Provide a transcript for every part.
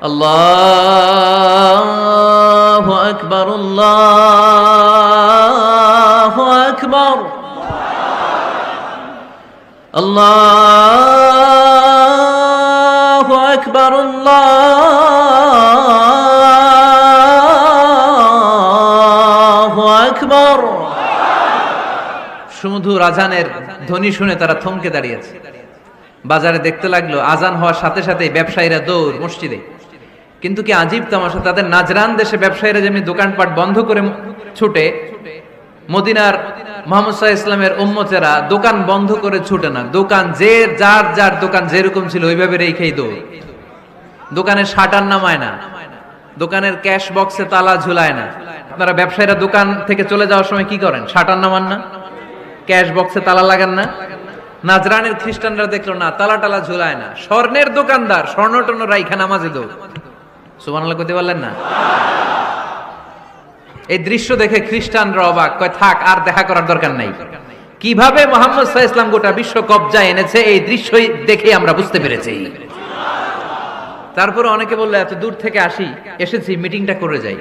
আল্লাহু আকবার, আল্লাহু আকবার, আল্লাহু আকবার, আল্লাহু আকবার। সুমধুর আজানের ধ্বনি শুনে তারা থমকে দাঁড়িয়েছে। বাজারে দেখতে লাগলো আজান হওয়ার সাথে সাথেই ব্যবসায়ীরা দৌড় মসজিদে। কিন্তু কি আজীব তামাশা, তাদের নাজরান দেশে ব্যবসায়ীরা যেমনি দোকানপাট বন্ধ করে ছুটে, মদিনার মুহাম্মদ সাল্লাল্লাহু আলাইহি ওয়াসাল্লামের উম্মতেরা দোকান বন্ধ করে ছুটে না। দোকান যার যার দোকান যেরকম ছিল ওইভাবে রেখেই দৌড়। দোকানের শাটার নামায় না, দোকানের ক্যাশ বক্সে তালা ঝুলায় না। আপনারা ব্যবসায়ীরা দোকান থেকে চলে যাওয়ার সময় কি করেন? শাটার নামান না, ক্যাশ বক্সে তালা লাগান না? নাজরানের খ্রিস্টানরা দেখলো না, তালা টালা ঝুলায় না। স্বর্ণের দোকানদার স্বর্ণ টর্ণ রাইখা নামাজে দৌড়। সুবহানাল্লাহ কইতে পারলেন না? এই দৃশ্য দেখে খ্রিস্টানরা অবাক, কয় থাক আর দেখা করার দরকার নাই। কিভাবে মুহাম্মদ সাল্লাল্লাহু আলাইহি ওয়াসাল্লাম গোটা বিশ্ব কবজায় এনেছে এই দৃশ্যই দেখে আমরা বুঝতে পেরেছি। তারপরে অনেকে বললো এত দূর থেকে এসেছি মিটিংটা করে যাই।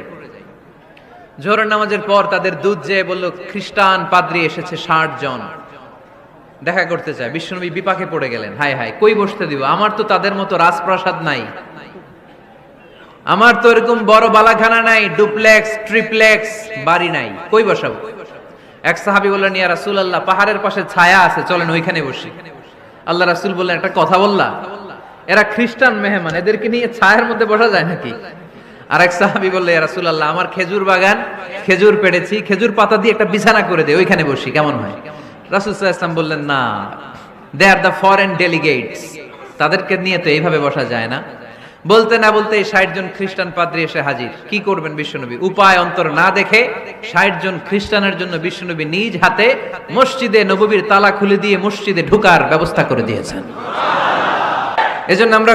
জোহরের নামাজের পর তাদের দুধ যেয়ে বলল খ্রিস্টান পাদ্রী এসেছে 60 জন দেখা করতে চায়। বিশ্বনবী বিপাকে পড়ে গেলেন, হায় হায় কই বসতে দিব, আমার তো তাদের মতো রাজপ্রাসাদ নাই, আমার তো এরকম বড় বালাখানা নাই, ডুপ্লেক্স ট্রিপ্লেক্স বাড়ি নাই, কই বসাবো? এক সাহাবী বললেন, ইয়া রাসূলুল্লাহ পাহাড়ের পাশে ছায়া আছে, চলেন ওইখানে বসি। আল্লাহ রাসূল বললেন, একটা কথা বললা, এরা খ্রিস্টান মেহমান, এদেরকে নিয়ে ছায়ার মধ্যে বসা যায় নাকি? আর এক সাহাবী বললেন, ইয়া রাসূলুল্লাহ আমার খেজুর বাগান, খেজুর পেড়েছি, খেজুর পাতা দিয়ে একটা বিছানা করে দে, ওইখানে বসি, কেমন হয়? রাসূল সাল্লাল্লাহু আলাইহি ওয়াসাল্লাম বললেন, না, দে আর দ্য ফরেন ডেলিগেটস, তাদেরকে নিয়ে তো এইভাবে বসা যায় না। বলতে না বলতে 60 জন খ্রিস্টান পাদ্রী এসে হাজির। কি করবেন বিশ্বনবী? উপায় অন্তর না দেখে 60 জন খ্রিস্টানের জন্য বিশ্বনবী নিজ হাতে মসজিদে নববীর তালা খুলে দিয়ে মসজিদে ঢোকার ব্যবস্থা করে দিয়েছেন। এজন্য আমরা